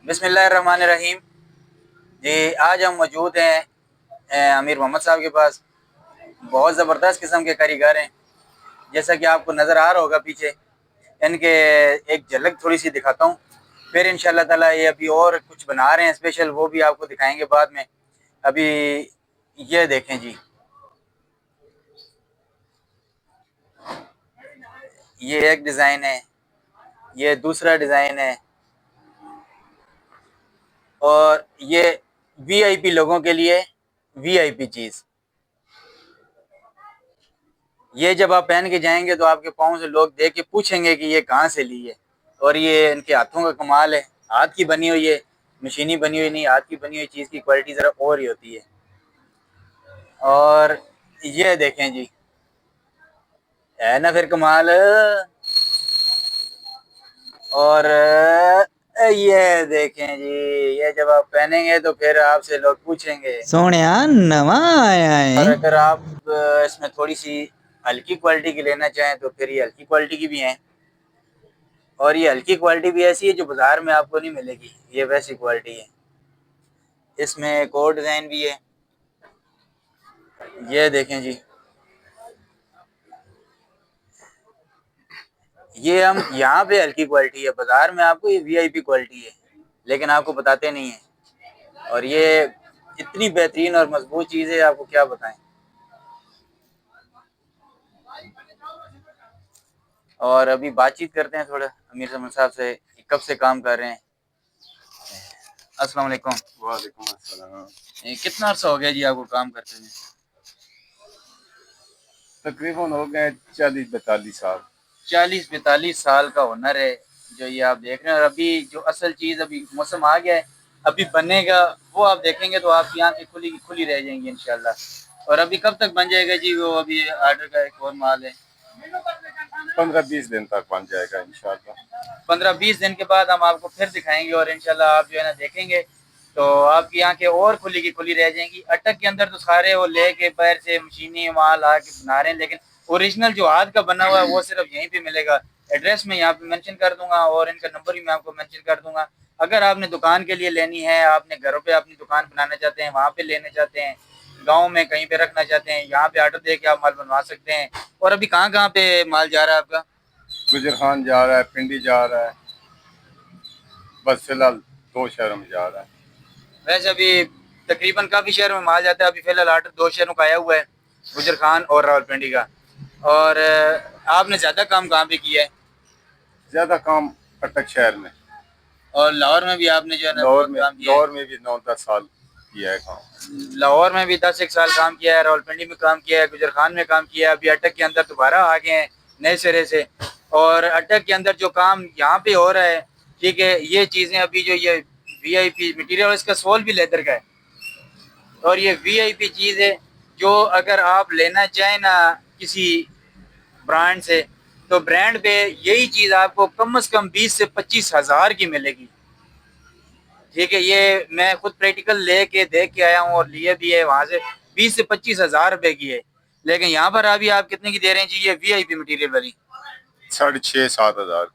बिस्मिल्लाहिर्रहमानिर्रहीम। जी, आज हम मौजूद हैं अमीर मोहम्मद साहब के पास। बहुत ज़बरदस्त किस्म के कारीगर हैं, जैसा कि आपको नज़र आ रहा होगा पीछे। इनके एक झलक थोड़ी सी दिखाता हूँ, फिर इंशाल्लाह ताला ये अभी और कुछ बना रहे हैं स्पेशल, वो भी आपको दिखाएंगे बाद में। अभी ये देखें जी, ये एक डिज़ाइन है, ये दूसरा डिज़ाइन है, और ये वीआईपी लोगों के लिए वीआईपी चीज़। ये जब आप पहन के जाएंगे तो आपके पाँव से लोग देख के पूछेंगे कि ये कहाँ से ली है। और ये इनके हाथों का कमाल है, हाथ की बनी हुई है, मशीनी बनी हुई नहीं, हाथ की बनी हुई चीज़ की क्वालिटी ज़रा और ही होती है। और ये देखें जी, है ना फिर कमाल। और ये देखें जी, ये जब आप पहनेंगे तो फिर आपसे लोग पूछेंगे। सोनिया नवा आया और है। अगर आप इसमें थोड़ी सी हल्की क्वालिटी की लेना चाहें तो फिर ये हल्की क्वालिटी की भी हैं। और ये हल्की क्वालिटी भी ऐसी है जो बाजार में आपको नहीं मिलेगी, ये वैसी क्वालिटी है। इसमें एक और डिज़ाइन भी है, ये देखें जी। ये हम यहाँ पे हल्की क्वालिटी है, बाजार में आपको ये वीआईपी क्वालिटी है, लेकिन आपको बताते नहीं है। और ये इतनी बेहतरीन और मजबूत चीज़ है, आपको क्या बताएं। और अभी बातचीत करते हैं थोड़ा अमीर समन साहब से, कब से काम कर रहे हैं। अस्सलाम वालेकुम। वालेकुम अस्सलाम। कितना अर्सा हो गया जी आपको काम करते हुए। तकरीबन हो गए 40-42 साल। 40-42 साल का हुनर है जो ये आप देख रहे हैं। और अभी जो असल चीज़, अभी मौसम आ गया है, अभी बनेगा, वो आप देखेंगे तो आपकी आंखें खुली खुली रह जाएंगी इंशाल्लाह। और अभी कब तक बन जाएगा जी वो, अभी आर्डर का एक और माल है। 15-20 दिन तक बन जाएगा इंशाल्लाह। 15-20 दिन के बाद हम आपको फिर दिखाएंगे और इंशाल्लाह आप जो है ना देखेंगे तो आपकी आंखें और खुली की खुली रह जाएंगी। अटक के अंदर तो सारे वो लेके पैर से मशीनी माल आके बना रहे हैं, लेकिन ओरिजिनल जो हाथ का बना हुआ है वो सिर्फ यहीं पे मिलेगा। एड्रेस मैं यहाँ पे मेंशन कर दूंगा और इनका नंबर भी मैं आपको मेंशन कर दूंगा। अगर आपने दुकान के लिए लेनी है, आपने घरों पे अपनी दुकान बनाना चाहते हैं, वहाँ पे लेना चाहते हैं, गाँव में कहीं पे रखना चाहते हैं, यहाँ पे ऑर्डर दे के आप माल बनवा सकते हैं। और अभी कहाँ कहाँ पे माल जा रहा है आपका। गुजर खान जा रहा है, पिंडी जा रहा है, बस फिलहाल 2 शहरों में जा रहा है। वैसे अभी तकरीबन काफ़ी शहरों में माल जाता है। अभी फिलहाल आर्डर 2 शहरों का आया हुआ है, गुजर खान और रावलपिंडी का। और आपने ज़्यादा काम कहाँ पे किया है। ज़्यादा काम अटक शहर में। और लाहौर में भी आपने जो है ना लाहौर बहुत में काम किया है। लाहौर में भी 9-10 साल किया है काम। लाहौर में भी 10 एक साल काम किया है, रावलपिंडी में काम किया है, गुजर खान में काम किया है। अभी अटक के अंदर दोबारा आ गए हैं नए सिरे से। और अटक के अंदर जो काम यहाँ पे हो रहा है, ठीक है, ये चीज़ें अभी जो ये वीआईपी मटेरियल, इसका सोल भी लेदर का है। और ये वीआईपी चीज़ है जो अगर आप लेना चाहें ना किसी ब्रांड से, तो ब्रांड पे यही चीज़ आपको कम से कम 20 से 25 हज़ार की मिलेगी। ठीक है, ये मैं खुद प्रैक्टिकल लेके देख के आया हूँ और लिए भी है वहाँ से। 20 से 25 हज़ार रुपए की है, लेकिन यहाँ पर अभी आप कितने की दे रहे हैं जी ये वीआईपी मटेरियल वाली। 6,500-7 हज़ार।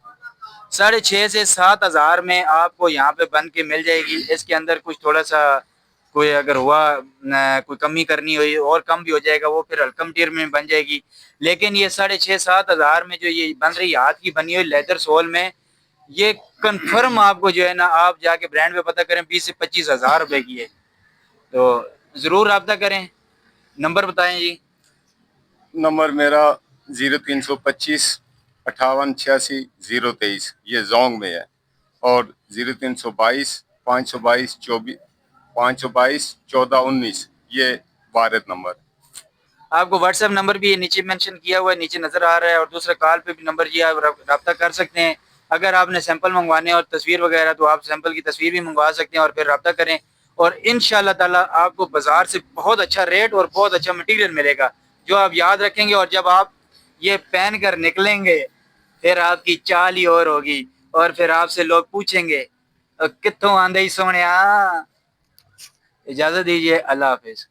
6,500 से 7 हज़ार में आपको यहाँ पे बन के मिल जाएगी। इसके अंदर कुछ थोड़ा सा कोई अगर हुआ कोई कमी करनी हुई और कम भी हो जाएगा, वो फिर हल्कम टियर में बन जाएगी। लेकिन ये 6,500-7 हज़ार में जो ये बन रही हाथ की बनी हुई लेदर सोल में, ये कंफर्म आपको जो है ना, आप जाके ब्रांड पे पता करें, 20 से 25 हज़ार रुपए की है। तो ज़रूर रब्ता करें। नंबर बताएं जी। नंबर मेरा 0325 58 86 023, ये जोंग में है। और 0322 522 14 19, ये भारत नंबर। आपको व्हाट्सएप नंबर भी नीचे मेंशन किया हुआ है, नीचे नज़र आ रहा है। और दूसरा कॉल पे भी नंबर जी आप रब्ता कर सकते हैं। अगर आपने सैंपल मंगवाने और तस्वीर वगैरह, तो आप सैंपल की तस्वीर भी मंगवा सकते हैं और फिर रब्ता करें। और इंशाल्लाह ताला आपको बाज़ार से बहुत अच्छा रेट और बहुत अच्छा मटीरियल मिलेगा जो आप याद रखेंगे। और जब आप ये पहन कर निकलेंगे फिर आपकी चाल ही और होगी, और फिर आपसे लोग पूछेंगे कित्थों आंदे ही सोहणिया। इजाज़त दीजिए, अल्लाह हाफिज़।